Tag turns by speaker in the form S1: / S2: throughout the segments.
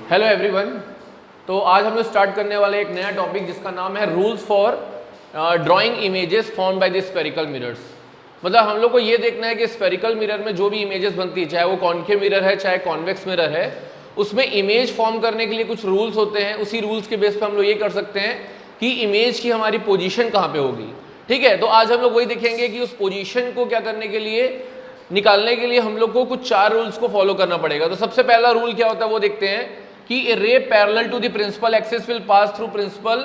S1: Hello everyone. तो आज हम लोग स्टार्ट करने वाले एक नया टॉपिक जिसका नाम है rules for drawing images form by the spherical mirrors. मतलब हम लोग को ये देखना है कि स्फेरिकल मिरर में जो भी इमेजेस बनती है, चाहे वो कॉन्केव मिरर है चाहे कॉन्वेक्स मिरर है, उसमें इमेज फॉर्म करने के लिए कुछ रूल्स होते हैं। उसी रूल्स के बेस पे हम लोग ये कर सकते हैं कि इमेज की हमारी पोजीशन कहाँ पे होगी। ठीक है, तो आज हम लोग वही देखेंगे कि उस पोजीशन को क्या करने के लिए, निकालने के लिए हम लोग को कुछ 4 रूल्स को फॉलो करना पड़ेगा। तो सबसे पहला रूल क्या होता है वो देखते हैं कि a ray parallel to the principal axis will pass through principal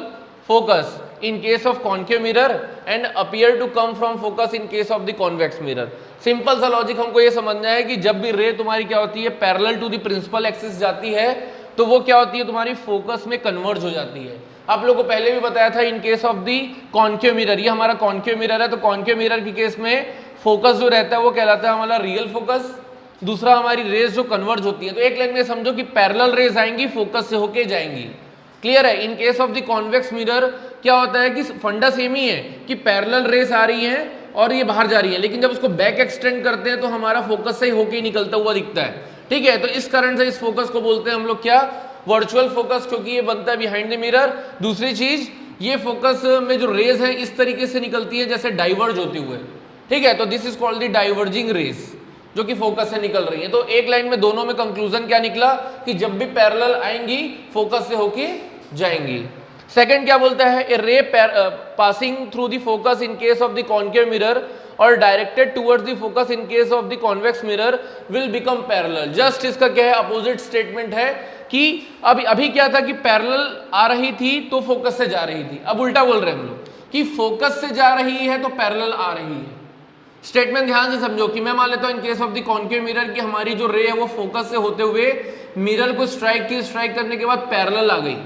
S1: focus in case of concave mirror and appear to come from focus in case of the convex mirror. Simple सा logic हमको ये समझना है कि जब भी रे तुम्हारी क्या होती है, parallel to the principal axis जाती है, तो वो क्या होती है, तुम्हारी फोकस में कन्वर्ज हो जाती है। आप लोगों को पहले भी बताया था इन case of the concave mirror, ये हमारा कॉन्केव मिरर है, तो कॉन्केव मिरर के केस में फोकस जो रहता है वो कहलाता है हमारा रियल फोकस। दूसरा हमारी रेज जो कन्वर्ज होती है, तो एक लाइन में समझो कि पैरेलल रेज आएंगी, फोकस से होके जाएंगी। क्लियर है। इन case of the convex mirror क्या होता है कि फंडा सेम ही है कि पैरेलल रेज आ रही है और ये बाहर जा रही है, लेकिन जब उसको बैक एक्सटेंड करते हैं तो हमारा फोकस से ही होके निकलता हुआ दिखता है। ठीक है, तो इस कारण से इस फोकस को बोलते हैं हम लोग क्या, वर्चुअल फोकस, क्योंकि ये बनता है बिहाइंड द मिरर। दूसरी चीज, ये फोकस में जो रेज है इस तरीके से निकलती है जैसे डाइवर्ज होते हुए। ठीक है, तो this is called the diverging raise, जो कि फोकस से निकल रही है। तो एक लाइन में दोनों में कंक्लूजन क्या निकला कि जब भी पैरेलल आएंगी फोकस से होके जाएंगी। सेकंड क्या बोलता है, a ray passing through the focus in case of the concave mirror और directed towards the focus in case of the convex mirror will become parallel. Just इसका क्या है, अपोजिट स्टेटमेंट है कि अभी क्या था कि पैरेलल आ रही थी तो फोकस से जा रही थी, अब उल्टा बोल रहे हैं हम लोग कि फोकस से जा रही है तो पैरेलल आ रही है। स्टेटमेंट ध्यान से समझो कि मैं मान लेता हूं इन case of the concave mirror की हमारी जो रे है वो फोकस से होते हुए मिरर को स्ट्राइक की, स्ट्राइक करने के बाद पैरेलल आ गई।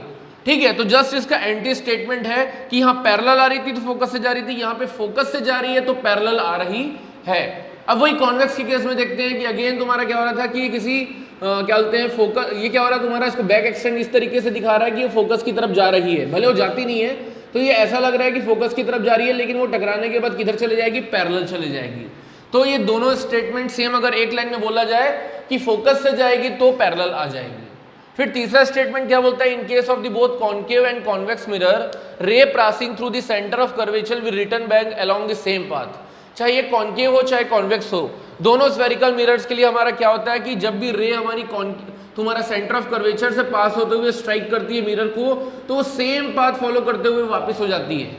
S1: ठीक है, तो जस्ट इसका एंटी स्टेटमेंट है कि यहाँ पैरेलल आ रही थी तो फोकस से जा रही थी, यहाँ पे फोकस से जा रही है तो पैरेलल आ रही है। अब वही कॉन्वेक्स के केस में देखते हैं कि अगेन तुम्हारा क्या हो रहा था कि किसी क्या बोलते हैं फोकस, ये क्या हो रहा है तुम्हारा, इसको बैक एक्सटेंड इस तरीके से दिखा रहा है कि ये फोकस की तरफ जा रही है, भले वो जाती नहीं है, तो ये ऐसा लग रहा है कि फोकस की तरफ जा रही है, लेकिन वो टकराने के बाद किधर चले जाएगी, पैरेलल चले जाएगी। तो ये दोनों स्टेटमेंट सेम अगर एक लाइन में बोला जाए कि फोकस से जाएगी तो पैरेलल आ जाएगी। फिर तीसरा स्टेटमेंट क्या बोलता है, इन case of the both concave and convex mirror रे passing through the centre of curvature will return back along the same path. चाहे ये कॉन्केव हो चाहे कॉन्वेक्स हो, दोनों स्फेरिकल मिरर्स के लिए हमारा क्या होता है कि जब भी रे हमारी तुम्हारा सेंटर ऑफ कर्वेचर से पास होते हुए स्ट्राइक करती है मिरर को, तो वो सेम पाथ फॉलो करते हुए वापस हो जाती है।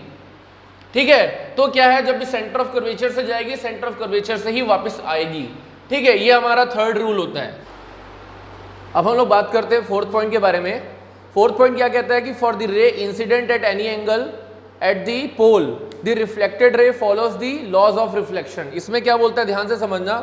S1: ठीक है, तो क्या है, जब भी सेंटर ऑफ कर्वेचर से जाएगी सेंटर ऑफ कर्वेचर से ही वापस आएगी। ठीक है, ये हमारा थर्ड रूल होता है। अब हम लोग बात करते हैं फोर्थ पॉइंट के बारे में। फोर्थ पॉइंट क्या कहता है कि for the ray incident at any angle at the pole the reflected ray follows the laws of reflection. इसमें क्या बोलता है, ध्यान से समझना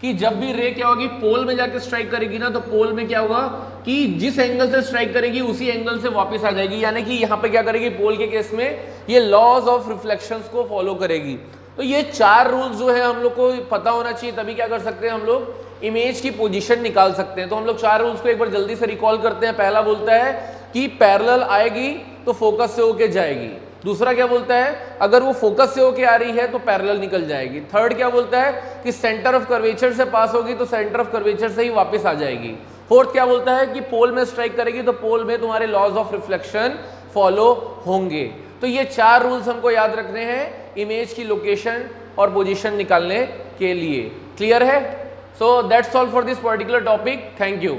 S1: कि जब भी रे क्या होगी पोल में जाके स्ट्राइक करेगी ना, तो पोल में क्या होगा कि जिस एंगल से स्ट्राइक करेगी उसी एंगल से वापस आ जाएगी। यानी कि यहाँ पे क्या करेगी, पोल के केस में ये लॉज ऑफ रिफ्लेक्शंस को फॉलो करेगी। तो ये 4 रूल्स जो है हम लोग को पता होना चाहिए, तभी क्या कर सकते हैं हम लोग इमेज की पोजीशन निकाल सकते हैं। तो हम लोग 4 रूल्स को एक बार जल्दी से रिकॉल करते हैं। पहला बोलता है कि पैरेलल आएगी तो फोकस से होके जाएगी। दूसरा क्या बोलता है, अगर वो फोकस से होके आ रही है तो पैरेलल निकल जाएगी। थर्ड क्या बोलता है कि सेंटर ऑफ कर्वेचर से पास होगी तो सेंटर ऑफ कर्वेचर से ही वापस आ जाएगी। फोर्थ क्या बोलता है कि पोल में स्ट्राइक करेगी तो पोल में तुम्हारे लॉज ऑफ रिफ्लेक्शन फॉलो होंगे। तो ये 4 रूल्स हमको याद रखने हैं इमेज की लोकेशन और पोजीशन निकालने के लिए। क्लियर है? So that's all for this particular topic. Thank you.